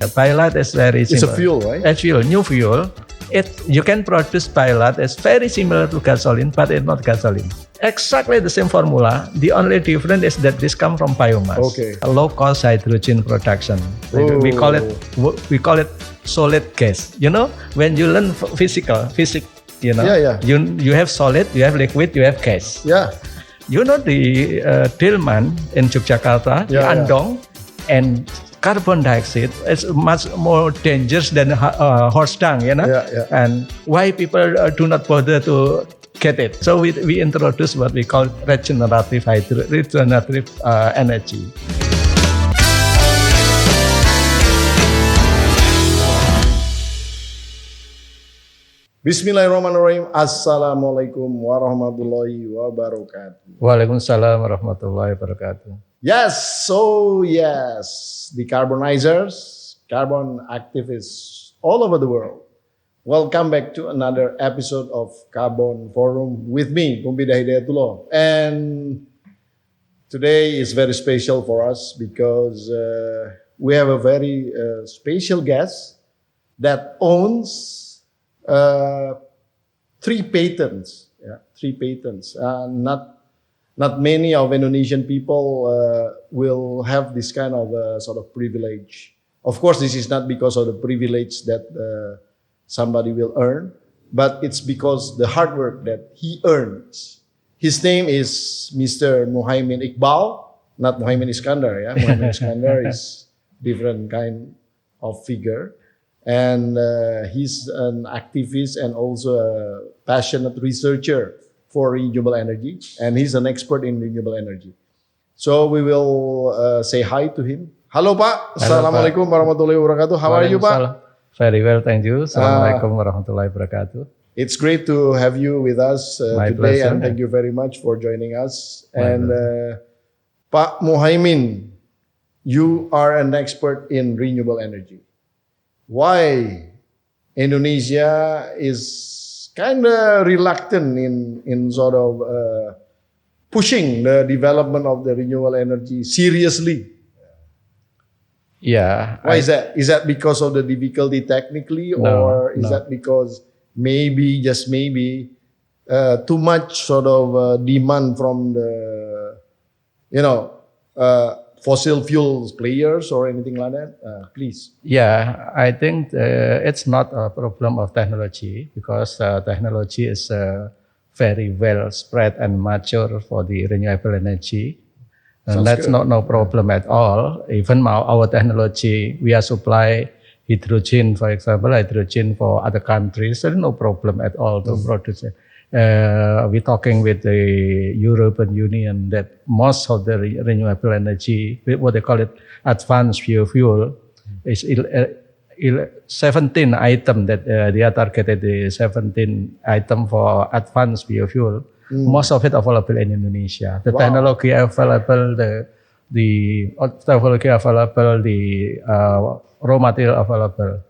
BioLite is very It's a similar. fuel, right? A fuel, new fuel. You can produce BioLite. It's very similar to gasoline, but it's not gasoline. Exactly the same formula. The only difference is that this comes from biomass. Okay. A low-cost hydrogen production. We call it solid gas. You know, when you learn physics, you know, you have solid, you have liquid, you have gas. Yeah. You know the Dilman in Yogyakarta, the Andong, and carbon dioxide is much more dangerous than horse dung, you know. And why people do not bother to get it? So we introduce what we call regenerative energy. Bismillahirrahmanirrahim. Assalamualaikum warahmatullahi wabarakatuh. Waalaikumsalam warahmatullahi wabarakatuh. Yes, decarbonizers, carbon activists all over the world. Welcome back to another episode of Carbon Forum with me, Poempida Hidayatulloh. And today is very special for us because we have a very special guest that owns three patents. Not many of Indonesian people will have this kind of sort of privilege. Of course, this is not because of the privilege that somebody will earn, but it's because the hard work that he earns. His name is Mr. Muhaimin Iqbal, not Muhaimin Iskandar. Yeah, Muhaimin Iskandar is different kind of figure. And he's an activist and also a passionate researcher for renewable energy. And he's an expert in renewable energy. So we will say hi to him. Halo Pak, Assalamualaikum warahmatullahi wabarakatuh. How are you Pak? Very well, thank you. Assalamualaikum warahmatullahi wabarakatuh. It's great to have you with us today pleasure. And thank you very much for joining us. And Pak Muhaimin, you are an expert in renewable energy. Why Indonesia is kind of reluctant in sort of pushing the development of the renewable energy seriously? Yeah. Why is that? Is that because of the difficulty technically, or is that because maybe, just maybe, too much sort of demand from the, fossil fuels players or anything like that? Please. Yeah, I think it's not a problem of technology because technology is very well spread and mature for the renewable energy. And that's no problem at all. Even our technology, we are supply hydrogen, for example, hydrogen for other countries. There's no problem at all to produce it. We're talking with the European Union that most of the renewable energy, what they call it advanced biofuel, is 17 items that they are targeted, the 17 items for advanced biofuel. Most of it available in Indonesia. The technology available, the technology available, the raw material available.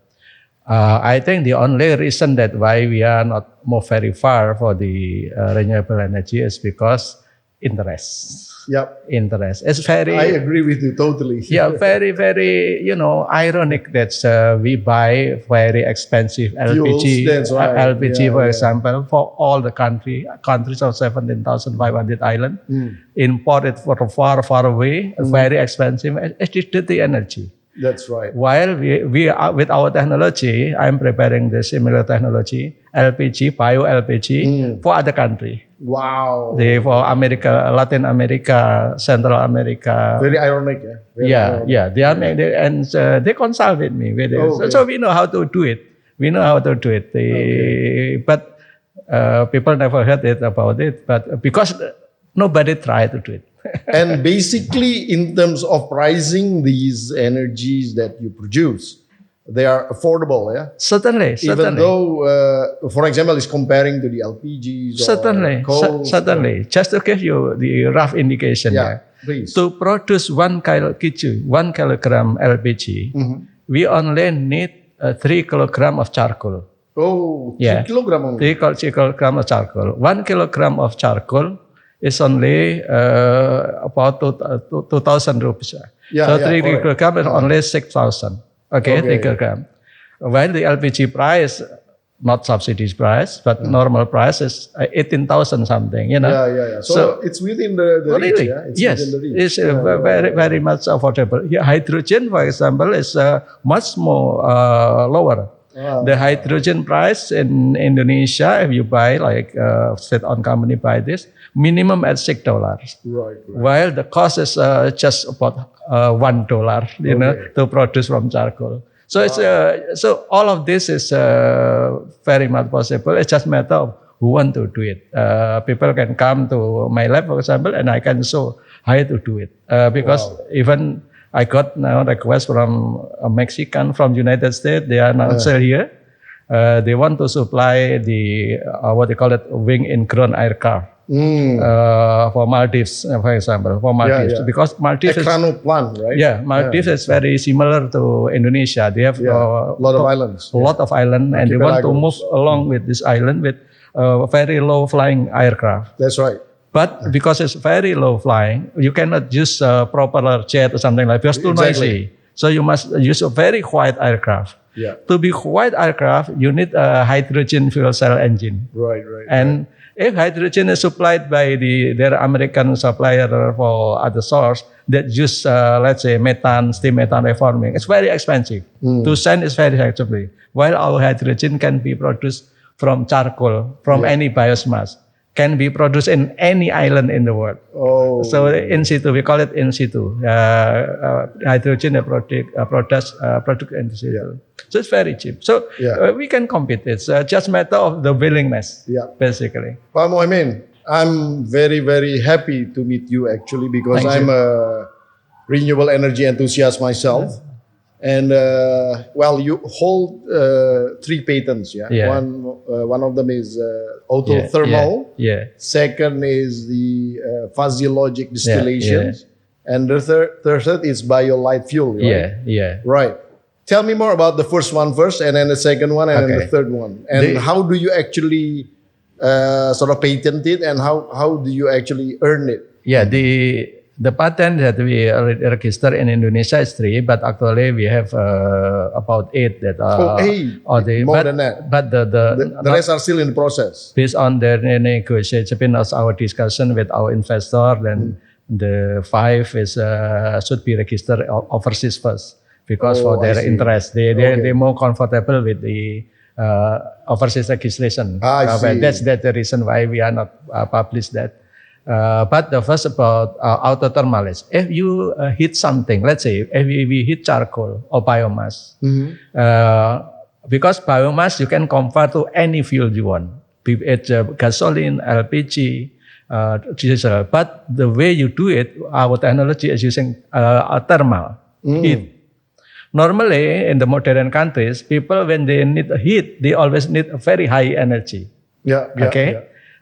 I think the only reason that why we are not move very far for the renewable energy is because interest. Yep. Interest. It's very. I agree with you totally. Yeah, very, very, ironic that we buy very expensive LPG. Fuels, that's right. LPG, for example, for all the countries of 17,500 islands, imported from far, far away, very expensive. It's the energy. That's right. While we are with our technology, I'm preparing the similar technology, LPG, bio LPG for other country. Wow. For America, Latin America, Central America. Very ironic, yeah. Very ironic. Yeah. They are they consult with me with it. So we know how to do it. But people never heard about it. But because nobody tried to do it. And basically, in terms of pricing these energies that you produce, they are affordable, yeah? Certainly. Even though, for example, it's comparing to the LPGs or coal. Certainly. Just to give you the rough indication. Yeah, please. To produce 1 kilogram LPG, we only need 3 kilogram of charcoal. Oh, 3 kilogram only. 3 kilogram of charcoal. 1 kilogram of charcoal is only about 2,000 rupees. So 3 kilogram is only 6,000. Okay, Okay. 3 kilogram. While the LPG price, not subsidies price, but normal price is 18,000 something, you know. Yeah. So it's within the Oh, reach, really? yeah? It's Yes, within the reach. it's very much affordable. Yeah, hydrogen, for example, is much more lower. The hydrogen price in Indonesia, if you buy like state-owned company buy this, minimum at $6. Right. While the cost is just about $1, you know, to produce from charcoal. So it's so all of this is very much possible. It's just a matter of who want to do it. People can come to my lab, for example, and I can show how to do it. Because even I got now request from a Mexican from United States. They are now still here. They want to supply the what they call it wing ingrown aircraft. For Maldives, for example, because Maldives is plant, right? Yeah, Maldives is very similar to Indonesia. They have a lot of islands. A lot of islands, and they want to move along with this island with very low flying aircraft. That's right. But because it's very low flying, you cannot use a propeller jet or something like that. It's too noisy. So you must use a very quiet aircraft. Yeah. To be quiet aircraft, you need a hydrogen fuel cell engine. Right. And if hydrogen is supplied by their American supplier for other source that use, let's say, steam methane reforming, it's very expensive. To send is very expensive. While our hydrogen can be produced from charcoal, from any biomass, can be produced in any island in the world. So in situ, we call it in situ. Hydrogen product in situ. So it's very cheap. So we can compete. It's just matter of the willingness, basically. Pak Muhaimin, I'm very, very happy to meet you actually because I'm a renewable energy enthusiast myself. And you hold 3 patents, One of them is autothermal. Second is the fuzzy logic distillations, and the third is BioLite fuel. Right? Right. Tell me more about the first one first, and then the second one, and then the third one. And how do you actually sort of patent it, and how do you actually earn it? Yeah, the patent that we register in Indonesia is 3, but actually we have about 8 that are. 8? More than that. But the rest are still in the process. Based on the negotiation, our discussion with our investor, then the 5 is should be registered overseas first, because for their interest, they're more comfortable with the overseas registration. That's the reason why we are not published that. But the first about autothermal is if you heat something, let's say if we heat charcoal or biomass, because biomass you can convert to any fuel you want, be it gasoline, LPG, diesel. But the way you do it, our technology is using thermal heat. Normally in the modern countries, people when they need heat, they always need a very high energy.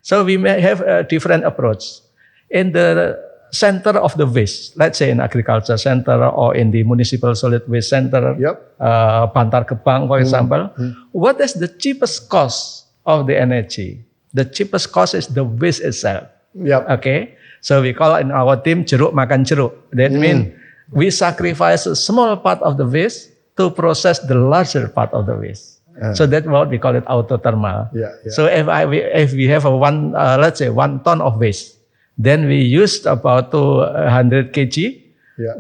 So we may have a different approach. In the center of the waste, let's say in agriculture center or in the municipal solid waste center, Bantar Gebang, for example, what is the cheapest cost of the energy? The cheapest cost is the waste itself. So we call in our team jeruk makan jeruk. That means we sacrifice a small part of the waste to process the larger part of the waste. So that's what we call it autothermal. So if we have let's say 1 ton of waste, then we used about 200 kg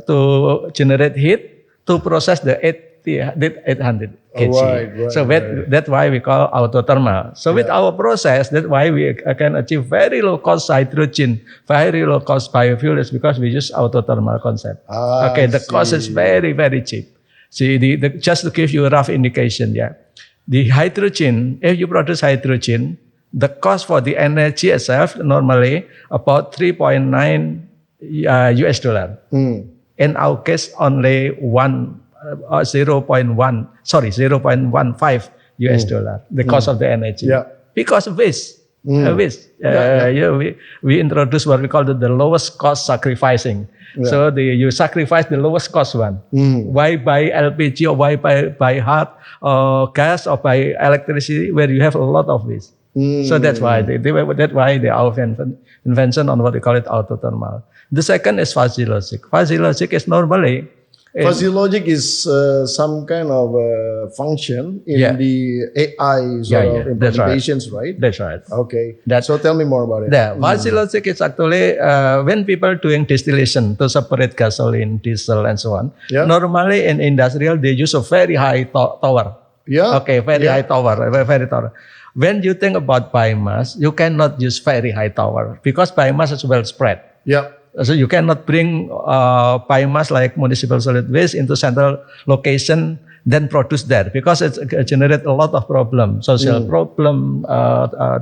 to generate heat to process the 800 kg. So that's why we call autothermal. So with our process, that's why we can achieve very low cost hydrogen, very low cost biofuels, because we use autothermal concept. The cost is very, very cheap. See, just to give you a rough indication, the hydrogen, if you produce hydrogen, the cost for the energy itself normally about $3.9 US dollar. In our case, only 0.15 US dollar, the cost of the energy. Because of waste. We introduce what we call the lowest cost sacrificing. So you sacrifice the lowest cost one. Why buy LPG or why buy hot gas or buy electricity where you have a lot of waste? So that's why our invention on what we call it autothermal. The second is fuzzy logic. Fuzzy logic is normally Fuzzy logic is some kind of function in the AI sort of implementations, right? That's right. Okay. So tell me more about it. The fuzzy logic is actually when people doing distillation to separate gasoline, diesel, and so on. Normally in industrial they use a very high tower. Okay, very high tower, very tower. When you think about biomass, you cannot use very high tower because biomass is well spread. So you cannot bring biomass like municipal solid waste into central location, then produce there because it generates a lot of problems, social problem,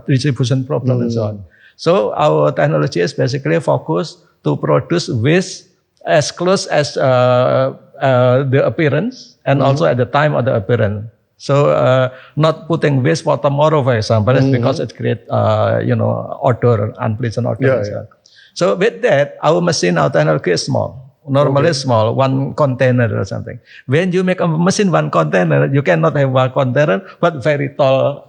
distribution problem, and so on. So our technology is basically focused to produce waste as close as the appearance and also at the time of the appearance. So not putting waste for tomorrow, for example, is because it creates odor, unpleasant odor. So with that, our machine, our technology is small. Normally small, one container or something. When you make a machine one container, you cannot have one container, but very tall,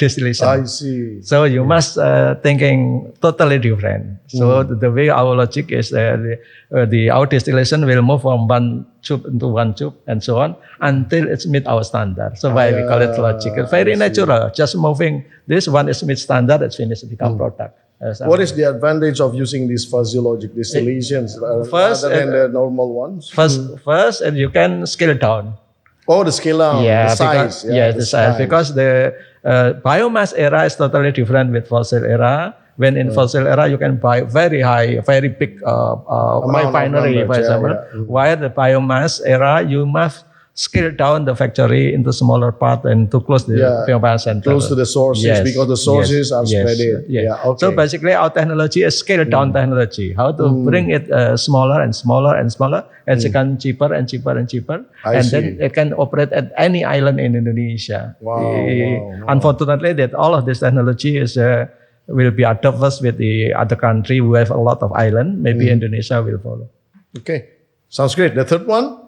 distillation. I see. So you must thinking totally different. So the way our logic is, our distillation will move from one tube into one tube and so on until it's meet our standard. So why we call it logic? It's very natural. Just moving this one is meet standard, it's finished, become product. What is the advantage of using these fuzzy logic distillations rather than the normal ones? First, and you can scale down. Oh, the scale down, the size. The size. Because the biomass era is totally different with fossil era. When in fossil era, you can buy very high, very big refinery, for example. While the biomass era, you must scale down the factory into smaller part and to close the biomass center. Close to the sources because the sources are spread out. So basically our technology is scale down technology. How to bring it smaller and smaller and smaller and become cheaper and cheaper and cheaper. Then it can operate at any island in Indonesia. Unfortunately that all of this technology is will be adopted with the other country who have a lot of island. Maybe Indonesia will follow. Okay. Sounds great. The third one?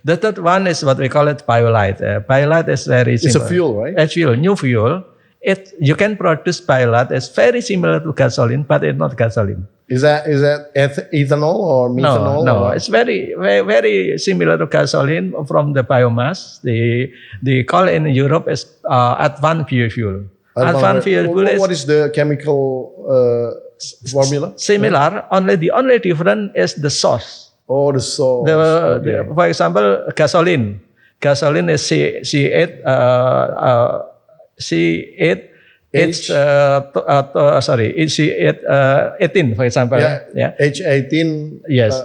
The third one is what we call it BioLite. BioLite is very simple. It's a fuel, right? A fuel, new fuel. You can produce BioLite. It's very similar to gasoline, but it's not gasoline. Is that ethanol or methanol? No. It's very, very, very similar to gasoline from the biomass. The call in Europe is advanced biofuel. Advanced biofuel is... What is the chemical formula? Similar. The only difference is the source. Oh, the source. For example, gasoline. Gasoline is C8. It's C18, for example. H18. Yes.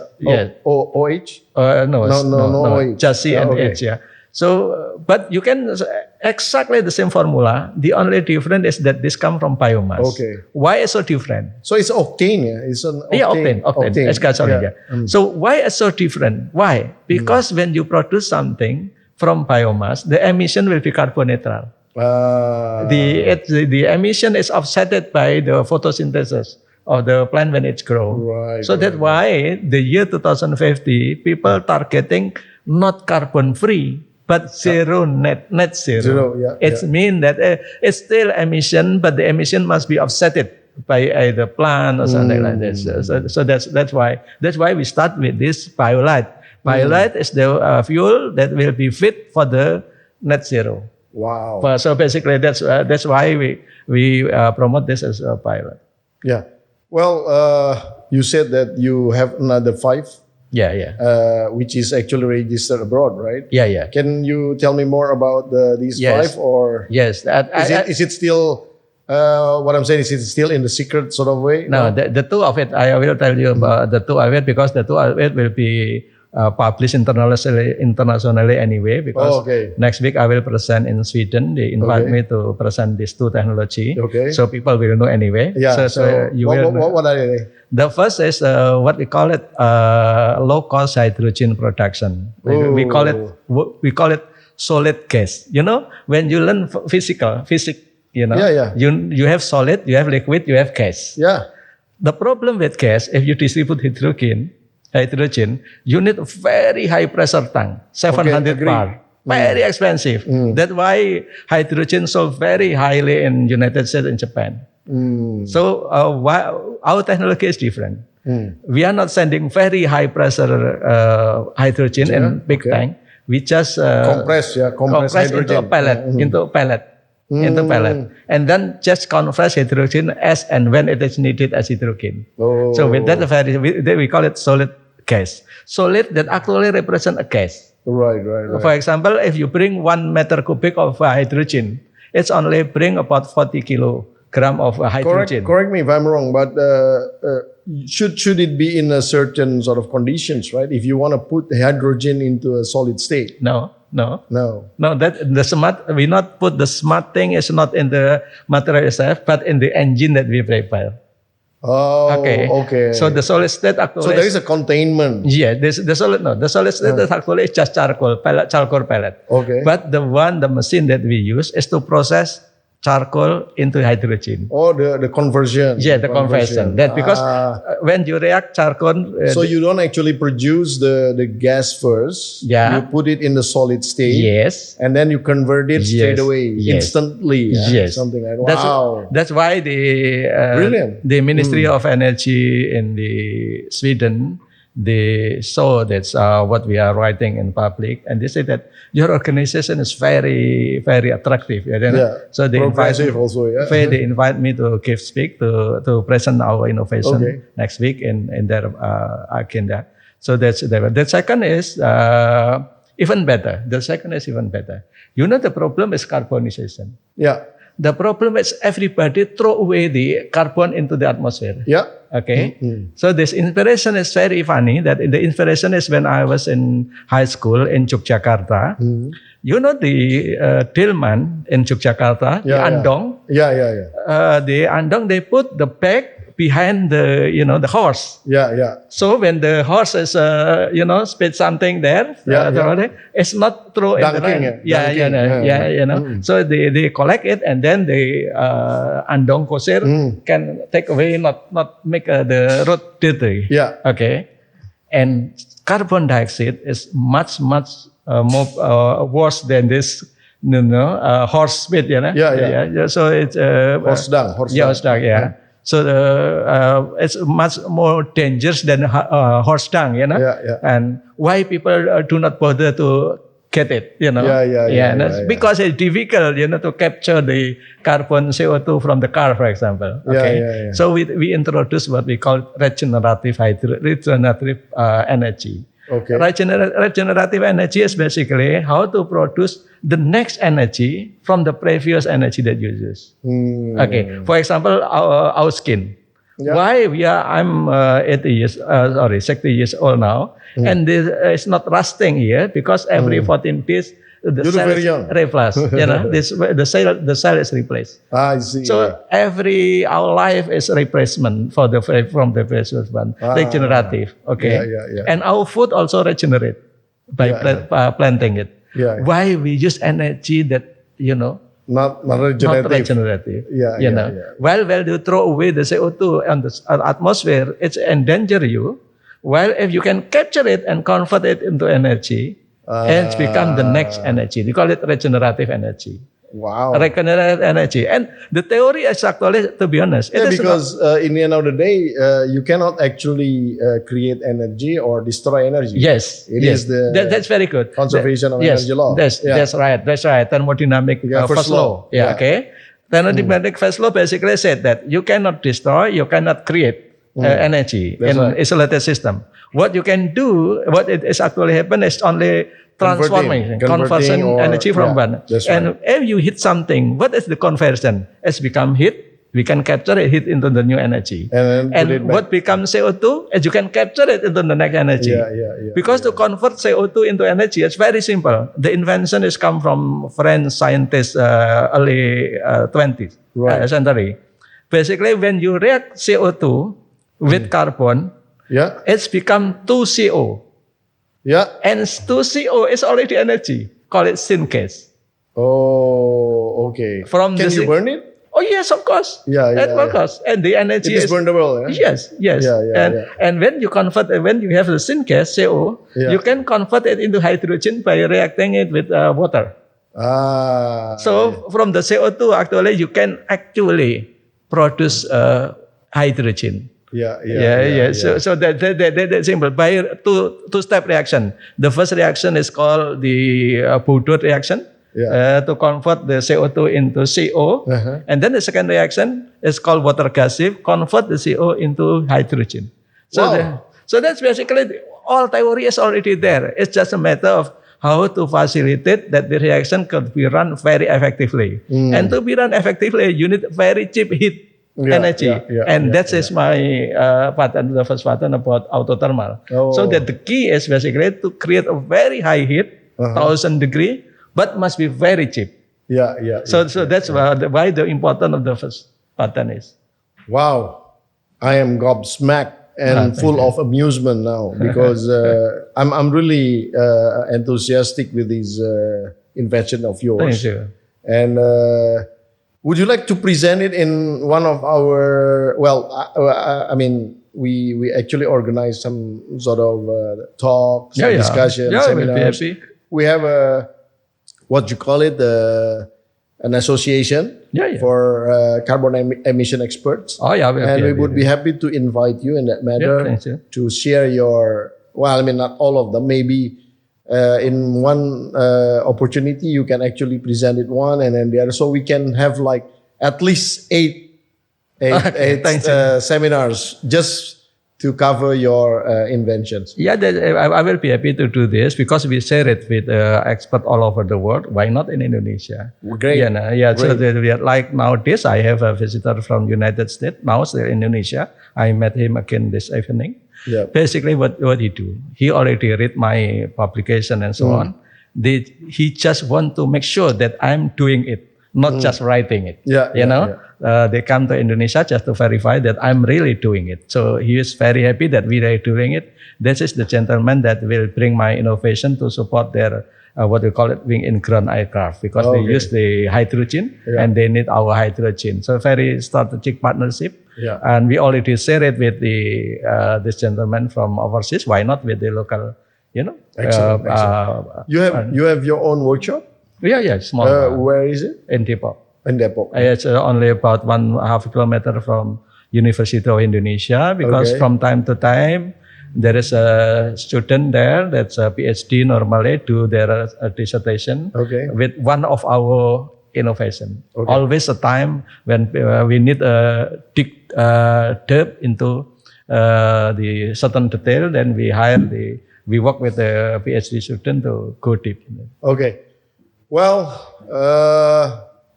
OH. No, OH. Just C and H. So, but you can exactly the same formula. The only difference is that this comes from biomass. Okay. Why is so different? So it's octane, It's an octane. Octane. It's gasoline. So why is so different? Why? Because when you produce something from biomass, the emission will be carbon neutral. The emission is offset by the photosynthesis of the plant when it grows. That's why the year 2050, people targeting not carbon free, but zero net zero. It means that it's still emission, but the emission must be offset by either plant or something like this. So that's why we start with this BioLite. BioLite is the fuel that will be fit for the net zero. Wow. So basically that's why we promote this as a BioLite. Yeah. Well, you said that you have another 5. Which is actually registered abroad, right? Can you tell me more about these 5? Or yes, is it still what I'm saying? Is it still in the secret sort of way? No, the 2 of it I will tell you about the 2 of it because the 2 of it will be published internationally anyway. Because next week I will present in Sweden. They invite me to present these 2 technology. So people will know anyway. So you will. What are they? The first is what we call it low-cost hydrogen production. We call it solid gas. When you learn physics, you have solid, you have liquid, you have gas. The problem with gas, if you distribute hydrogen, you need a very high pressure tank, 700 bar. Very expensive. That's why hydrogen sold very highly in United States and Japan. So our technology is different. We are not sending very high pressure hydrogen in big tank. We just compress hydrogen into a pellet, into pellet, and then just compress hydrogen as and when it is needed as hydrogen. So with that, we call it solid gas. Solid that actually represent a gas. Right. For example, if you bring 1 meter cubic of hydrogen, it's only bring about 40 kilogram of hydrogen. Correct me if I'm wrong, but should it be in a certain sort of conditions, right? If you want to put the hydrogen into a solid state. No. That the smart we not put the smart thing is not in the material itself, but in the engine that we prepare. Oh, okay. So the solid state actually. So there is a containment. Yeah, the solid state is actually just charcoal pellet. Okay. But the machine that we use is to process charcoal into hydrogen. Oh, the conversion. Yeah, the conversion. That because when you react charcoal. So you don't actually produce the gas first. Yeah. You put it in the solid state. Yes. And then you convert it straight away, instantly. Yes. Something like that. Wow. That's why the Ministry of Energy in the Sweden, they saw that's what we are writing in public, and they say that your organization is very, very attractive. So they invite me to give speak to present our innovation next week in their agenda. So that's the second is even better. The second is even better. The problem is carbonization. Yeah. The problem is everybody throw away the carbon into the atmosphere. Yeah. Okay. So this inspiration is very funny. That the inspiration is when I was in high school in Yogyakarta. The Dilman in Yogyakarta, the Andong. Yeah. The Andong, they put the bag behind the horse. Yeah. So when the horse is spit something there, it's not thrown in the rain. So they collect it, and then the Andong Kosir can take away, not make the road dirty. Yeah. Okay. And carbon dioxide is much more worse than this horse spit. So it's horse dung. Horse dung. Yeah. So it's much more dangerous than horse dung, And why people do not bother to get it, because it's difficult, to capture the carbon CO2 from the car, for example. Okay, so we introduce what we call regenerative energy. Okay. Regenerative energy is basically how to produce the next energy from the previous energy that you use. Okay. For example, our skin. Yeah. I'm 60 years old now, and it's not rusting here because every 14 days the cell is replaced. The cell is replaced. I see. So our life is replacement from the previous one, regenerative. Okay. Yeah. And our food also regenerate by planting it. Yeah. Why we use energy that not regenerative. Yeah. While you throw away the CO2 on the atmosphere, it's endanger you. While if you can capture it and convert it into energy, it's become the next energy. We call it regenerative energy. Wow. Regenerative energy. And the theory is actually, to be honest, because in the end of the day, you cannot actually create energy or destroy energy. Yes. It is that's very good. Conservation of energy law. That's right. Thermodynamic first law. Okay. Thermodynamic first law basically said that you cannot destroy, you cannot create energy in isolated system. What you can do, what is actually happen is only conversion energy from one. And if you hit something, what is the conversion? It's become heat. We can capture it, heat into the new energy. And what becomes CO2, is you can capture it into the next energy. Because to convert CO2 into energy, it's very simple. The invention is come from French scientists early 20th century. Basically, when you react CO2 with carbon, it's become 2CO. And 2CO is already energy. Call it syngas. Oh, okay. Can you burn it? Oh yes, of course. Of course. And the energy is burnable. Yes. And when you when you have the syngas CO, you can convert it into hydrogen by reacting it with water. So from the CO2, actually, you can actually produce hydrogen. So that's simple. By two-step reaction. The first reaction is called the Budut reaction. To convert the CO2 into CO. And then the second reaction is called water gasive, convert the CO into hydrogen. So that's basically all theory is already there. It's just a matter of how to facilitate that the reaction could be run very effectively. And to be run effectively, you need very cheap heat energy. That is my patent, the first patent about autothermal. So that the key is basically to create a very high heat, 1000 degree, but must be very cheap. So that's why the importance of the first patent is. Wow, I am gobsmacked and full of amusement now because I'm really enthusiastic with this invention of yours. Thank you. And would you like to present it in one of our? Well, I mean, we actually organize some sort of talks, discussions, seminars. We have a what you call it, an association for carbon emission experts. And we would be happy to invite you in that matter to share your, well, I mean, not all of them, maybe in one opportunity you can actually present it one and then the other. So we can have like at least eight seminars just to cover your inventions. I will be happy to do this because we share it with experts all over the world. Why not in Indonesia? Great. So like nowadays, I have a visitor from United States. Now still in Indonesia. I met him again this evening. Basically, what he do? He already read my publication and so on. He just want to make sure that I'm doing it, not just writing it. They come to Indonesia just to verify that I'm really doing it. So he is very happy that we are doing it. This is the gentleman that will bring my innovation to support their what we call it wing in ground aircraft because they use the hydrogen and they need our hydrogen. So very strategic partnership. And we already share it with the this gentleman from overseas. Why not with the local? Excellent. You have your own workshop? Small. Where is it? In Depok. In Depok. It's only about 1.5 kilometer from University of Indonesia because from time to time there is a student there that's a PhD normally do their dissertation with one of our innovation. Always a time when we need a deep into the certain detail, then we work with the PhD student to go deep in it. Well,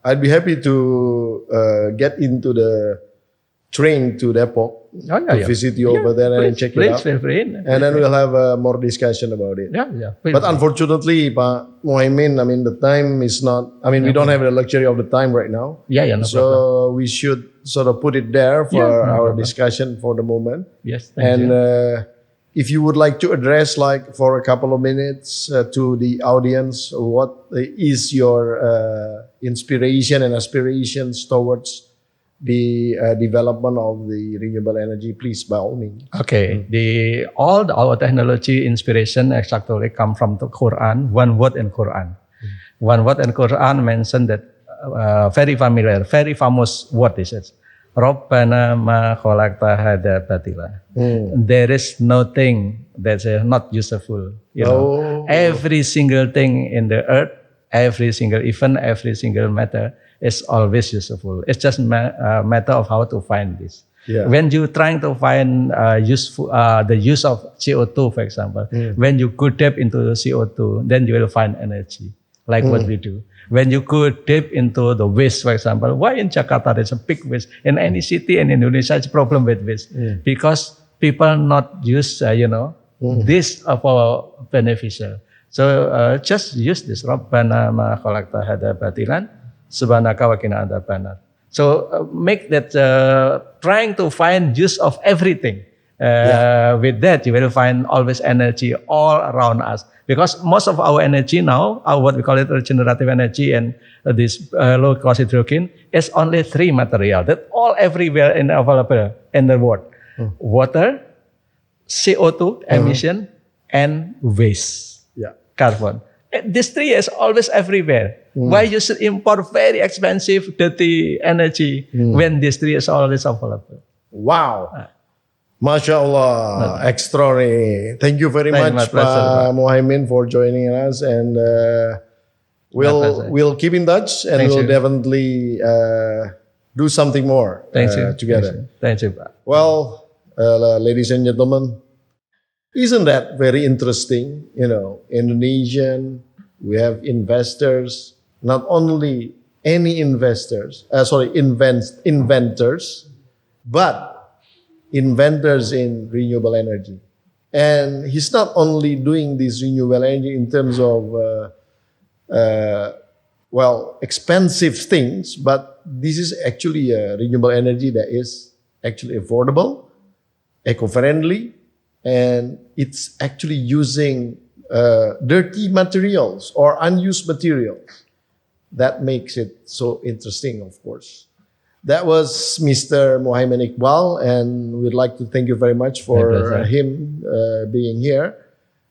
I'd be happy to get into the train to Depok to visit you over there and check it out. Feel free. And then we'll have more discussion about it. But unfortunately, Pak Muhaimin, I mean, the time is not, I mean, we don't have the luxury of the time right now. So we should sort of put it there for our discussion for the moment. Thank you. If you would like to address like for a couple of minutes to the audience, what is your inspiration and aspirations towards the development of the renewable energy, please, by all means. All our technology inspiration actually come from the Quran, one word in Quran. One word in Quran mentioned that very familiar, very famous word is it. Rabbana ma khalaqta hadza batila. There is nothing that's not useful. Every single thing in the earth, every single event, every single matter is always useful. It's just a matter of how to find this. When you're trying to find useful, the use of CO2, for example, when you go deep into the CO2, then you will find energy, like what we do. When you go deep into the waste, for example, why in Jakarta there's a big waste? In any city in Indonesia, it's a problem with waste because people not use, this for beneficial. So just use this. Rabbana ma khalaqta hadza batilan subhanaka wa qina adzabannar. So make that trying to find use of everything. With that, you will find always energy all around us. Because most of our energy now, what we call it regenerative energy and this low-cost hydrogen, is only three material that all everywhere and available in the world. Water, CO2 emission, and waste, carbon. This three is always everywhere. Why you should import very expensive, dirty energy when this three is always available? Wow. Masya Allah, extraordinary. Thank you very Thank you, much, my pleasure, Pak Pak. Muhaimin, for joining us, and pleasure. we'll keep in touch, and Thank we'll you. definitely do something more Thank you. together. Thank you, Pak. Well, ladies and gentlemen, isn't that very interesting? You know, Indonesian, we have investors, not only any investors, inventors, but inventors in renewable energy. And he's not only doing this renewable energy in terms of, expensive things, but this is actually a renewable energy that is actually affordable, eco-friendly, and it's actually using dirty materials or unused materials. That makes it so interesting, of course. That was Mr. Muhaimin Iqbal, and we'd like to thank you very much for him being here.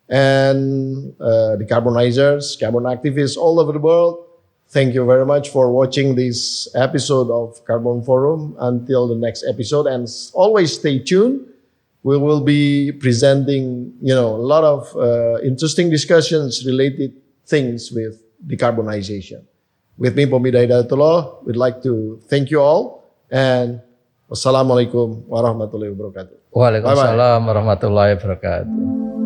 And the carbonizers, carbon activists all over the world, thank you very much for watching this episode of Carbon Forum. Until the next episode, and always stay tuned. We will be presenting, a lot of interesting discussions related things with decarbonization. With me, Poempida Hidayatulloh, we'd like to thank you all, and wassalamualaikum warahmatullahi wabarakatuh. Waalaikumsalam warahmatullahi wabarakatuh.